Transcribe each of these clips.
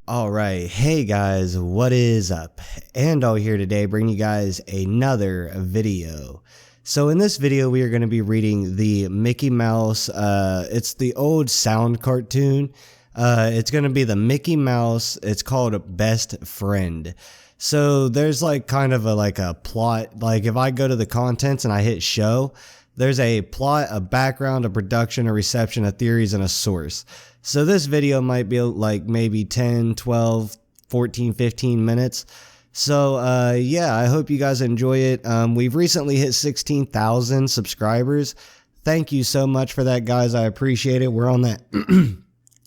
Alright, hey guys, what is up? Andaull here today, bringing you guys another video. So in this video we are going to be reading the Mickey Mouse, it's the old sound cartoon. It's going to be the Mickey Mouse, it's called Best Friend. So there's like kind of a plot, like if I go to the contents and I hit show, there's a plot, a background, a production, a reception, a theories, and a source. So this video might be like maybe 10, 12, 14, 15 minutes. So yeah, I hope you guys enjoy it. We've recently hit 16,000 subscribers. Thank you so much for that, guys. I appreciate it. We're on that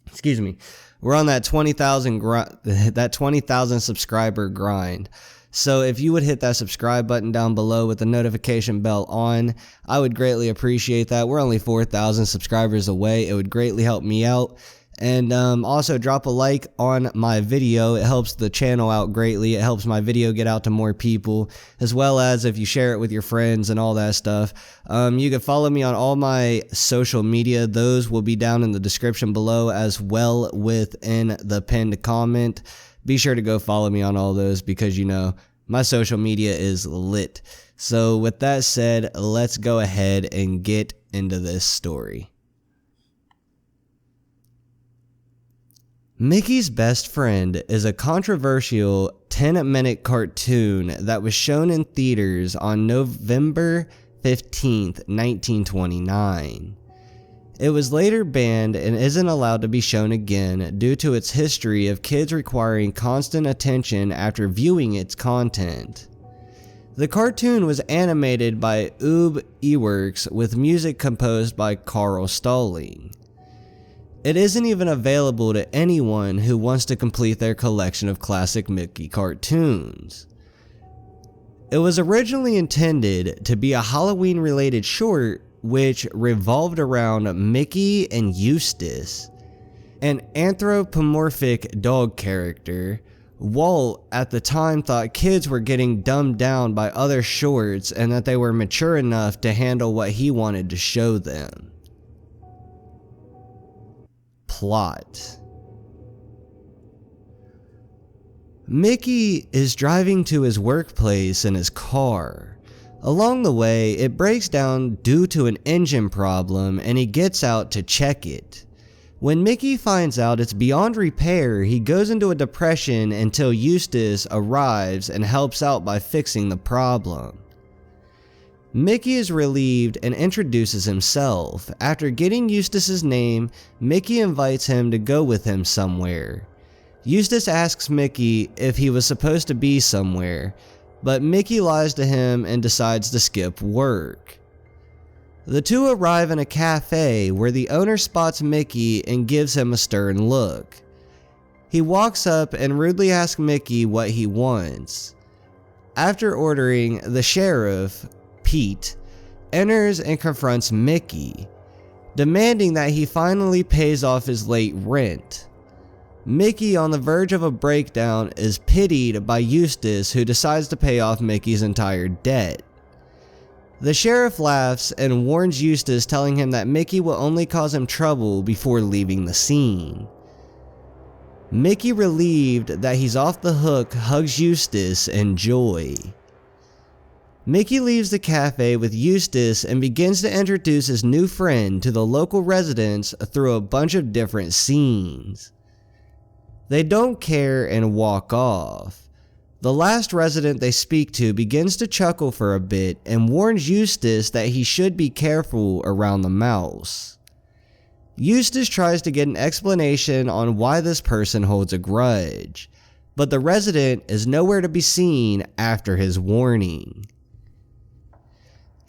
excuse me. We're on that 20,000 subscriber grind. So if you would hit that subscribe button down below with the notification bell on, I would greatly appreciate that. We're only 4,000 subscribers away. It would greatly help me out. And also drop a like on my video. It helps the channel out greatly. It helps my video get out to more people, as well as if you share it with your friends and all that stuff. You can follow me on all my social media. Those will be down in the description below, as well within the pinned comment. Be sure to go follow me on all those because, you know, my social media is lit. So with that said, let's go ahead and get into this story. Mickey's Best Friend is a controversial 10-minute cartoon that was shown in theaters on November 15th, 1929. It was later banned and isn't allowed to be shown again due to its history of kids requiring constant attention after viewing its content. The cartoon was animated by Ub Iwerks with music composed by Carl Stalling. It isn't even available to anyone who wants to complete their collection of classic Mickey cartoons. It was originally intended to be a Halloween-related short which revolved around Mickey and Eustace, an anthropomorphic dog character. Walt at the time thought kids were getting dumbed down by other shorts and that they were mature enough to handle what he wanted to show them. Plot. Mickey is driving to his workplace in his car. Along the way, it breaks down due to an engine problem and he gets out to check it. When Mickey finds out it's beyond repair, he goes into a depression until Eustace arrives and helps out by fixing the problem. Mickey is relieved and introduces himself. After getting Eustace's name, Mickey invites him to go with him somewhere. Eustace asks Mickey if he was supposed to be somewhere, but Mickey lies to him and decides to skip work. The two arrive in a cafe where the owner spots Mickey and gives him a stern look. He walks up and rudely asks Mickey what he wants. After ordering, the sheriff, Pete, enters and confronts Mickey, demanding that he finally pays off his late rent. Mickey, on the verge of a breakdown, is pitied by Eustace, who decides to pay off Mickey's entire debt. The sheriff laughs and warns Eustace, telling him that Mickey will only cause him trouble before leaving the scene. Mickey, relieved that he's off the hook, hugs Eustace in joy. Mickey leaves the cafe with Eustace and begins to introduce his new friend to the local residents through a bunch of different scenes. They don't care and walk off. The last resident they speak to begins to chuckle for a bit and warns Eustace that he should be careful around the mouse. Eustace tries to get an explanation on why this person holds a grudge, but the resident is nowhere to be seen after his warning.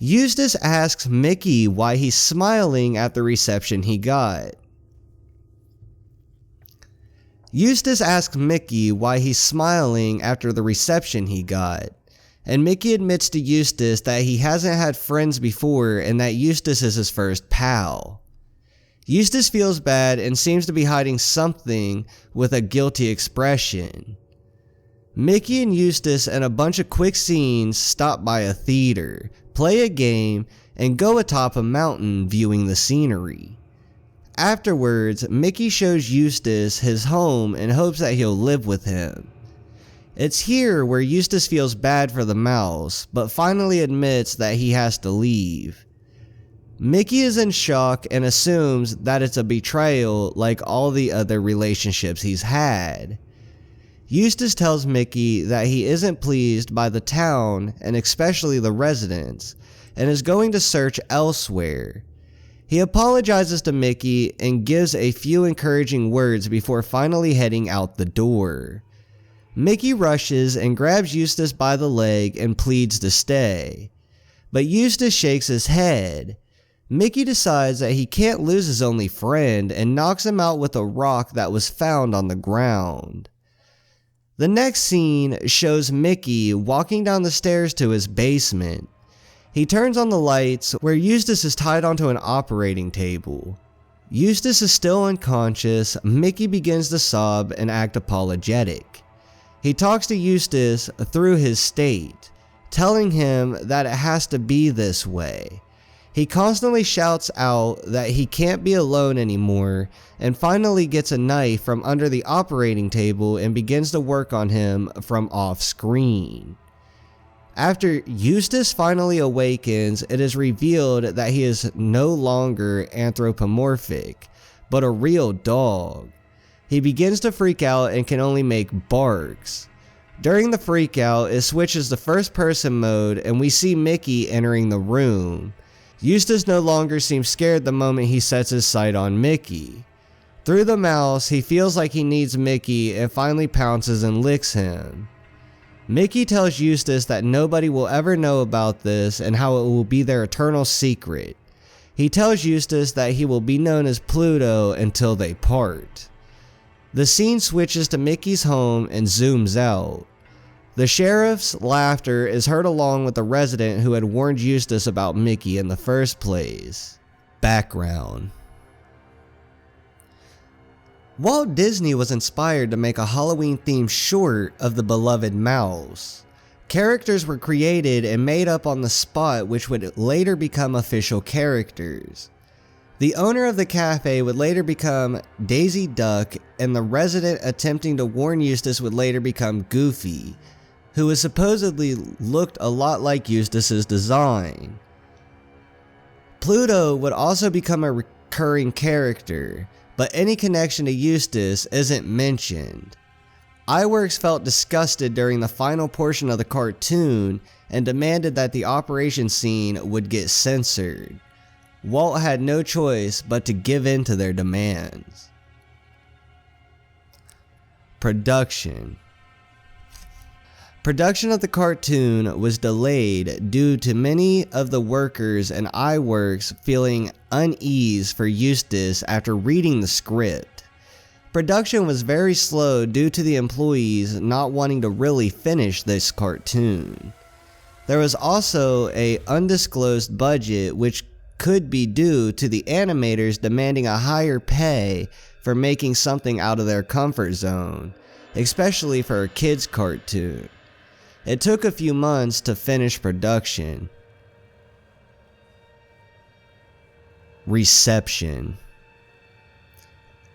Eustace asks Mickey why he's smiling at the reception he got. Eustace asks Mickey why he's smiling after the reception he got, and Mickey admits to Eustace that he hasn't had friends before and that Eustace is his first pal. Eustace feels bad and seems to be hiding something with a guilty expression. Mickey and Eustace and a bunch of quick scenes stop by a theater, play a game, and go atop a mountain viewing the scenery. Afterwards, Mickey shows Eustace his home and hopes that he'll live with him. It's here where Eustace feels bad for the mouse, but finally admits that he has to leave. Mickey is in shock and assumes that it's a betrayal like all the other relationships he's had. Eustace tells Mickey that he isn't pleased by the town and especially the residents, and is going to search elsewhere. He apologizes to Mickey and gives a few encouraging words before finally heading out the door. Mickey rushes and grabs Eustace by the leg and pleads to stay, but Eustace shakes his head. Mickey decides that he can't lose his only friend and knocks him out with a rock that was found on the ground. The next scene shows Mickey walking down the stairs to his basement. He turns on the lights where Eustace is tied onto an operating table. Eustace is still unconscious. Mickey begins to sob and act apologetic. He talks to Eustace through his state, telling him that it has to be this way. He constantly shouts out that he can't be alone anymore, and finally gets a knife from under the operating table and begins to work on him from off screen. After Eustace finally awakens, it is revealed that he is no longer anthropomorphic, but a real dog. He begins to freak out and can only make barks. During the freak out, it switches to first person mode and we see Mickey entering the room. Eustace no longer seems scared the moment he sets his sight on Mickey. Through the mouse, he feels like he needs Mickey and finally pounces and licks him. Mickey tells Eustace that nobody will ever know about this and how it will be their eternal secret. He tells Eustace that he will be known as Pluto until they part. The scene switches to Mickey's home and zooms out. The sheriff's laughter is heard along with the resident who had warned Eustace about Mickey in the first place. Background. Walt Disney was inspired to make a Halloween-themed short of the beloved mouse. Characters were created and made up on the spot which would later become official characters. The owner of the cafe would later become Daisy Duck, and the resident attempting to warn Eustace would later become Goofy, who was supposedly looked a lot like Eustace's design. Pluto would also become a recurring character, but any connection to Eustace isn't mentioned. iWorks felt disgusted during the final portion of the cartoon and demanded that the operation scene would get censored. Walt had no choice but to give in to their demands. Production of the cartoon was delayed due to many of the workers and iWorks feeling unease for Eustace after reading the script. Production was very slow due to the employees not wanting to really finish this cartoon. There was also an undisclosed budget which could be due to the animators demanding a higher pay for making something out of their comfort zone, especially for a kids' cartoon. It took a few months to finish production. Reception.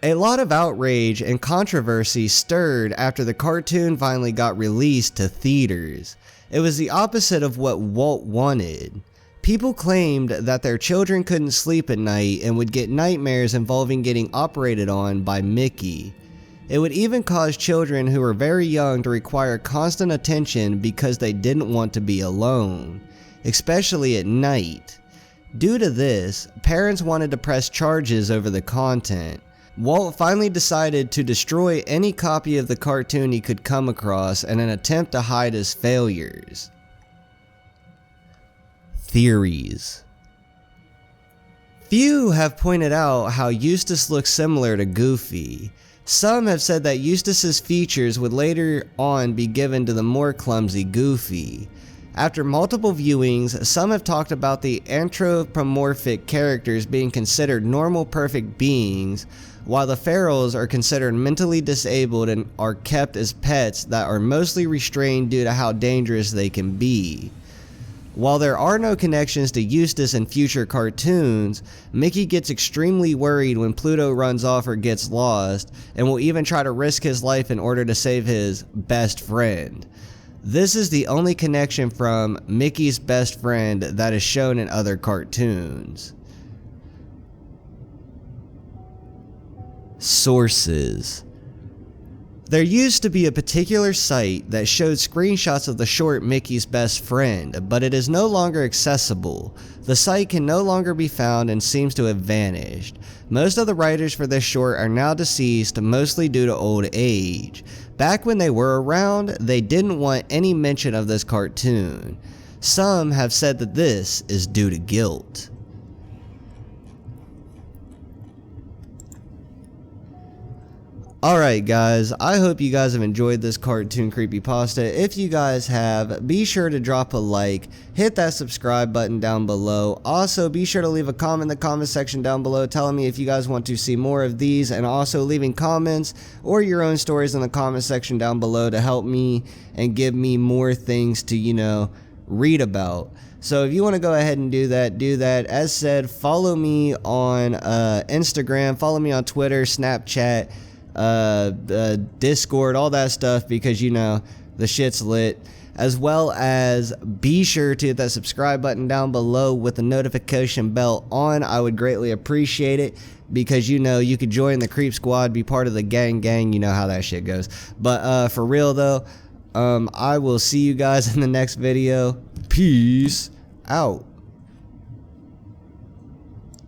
A lot of outrage and controversy stirred after the cartoon finally got released to theaters. It was the opposite of what Walt wanted. People claimed that their children couldn't sleep at night and would get nightmares involving getting operated on by Mickey. It would even cause children who were very young to require constant attention because they didn't want to be alone, especially at night. Due to this, parents wanted to press charges over the content. Walt finally decided to destroy any copy of the cartoon he could come across in an attempt to hide his failures. Theories. Few have pointed out how Eustace looks similar to Goofy. Some have said that Eustace's features would later on be given to the more clumsy Goofy. After multiple viewings, some have talked about the anthropomorphic characters being considered normal perfect beings, while the ferals are considered mentally disabled and are kept as pets that are mostly restrained due to how dangerous they can be. While there are no connections to Eustace in future cartoons, Mickey gets extremely worried when Pluto runs off or gets lost, and will even try to risk his life in order to save his best friend. This is the only connection from Mickey's best friend that is shown in other cartoons. Sources. There used to be a particular site that showed screenshots of the short Mickey's Best Friend, but it is no longer accessible. The site can no longer be found and seems to have vanished. Most of the writers for this short are now deceased, mostly due to old age. Back when they were around, they didn't want any mention of this cartoon. Some have said that this is due to guilt. Alright guys, I hope you guys have enjoyed this cartoon creepypasta. If you guys have, be sure to drop a like, hit that subscribe button down below. Also, be sure to leave a comment in the comment section down below telling me if you guys want to see more of these, and also leaving comments or your own stories in the comment section down below to help me and give me more things to, read about. So if you want to go ahead and do that, do that. As said, follow me on Instagram, follow me on Twitter, Snapchat, Discord, all that stuff, because the shit's lit. As well as be sure to hit that subscribe button down below with the notification bell on. I would greatly appreciate it, because you could join the Creep Squad, be part of the gang, you know how that shit goes. But for real though, I will see you guys in the next video. Peace out.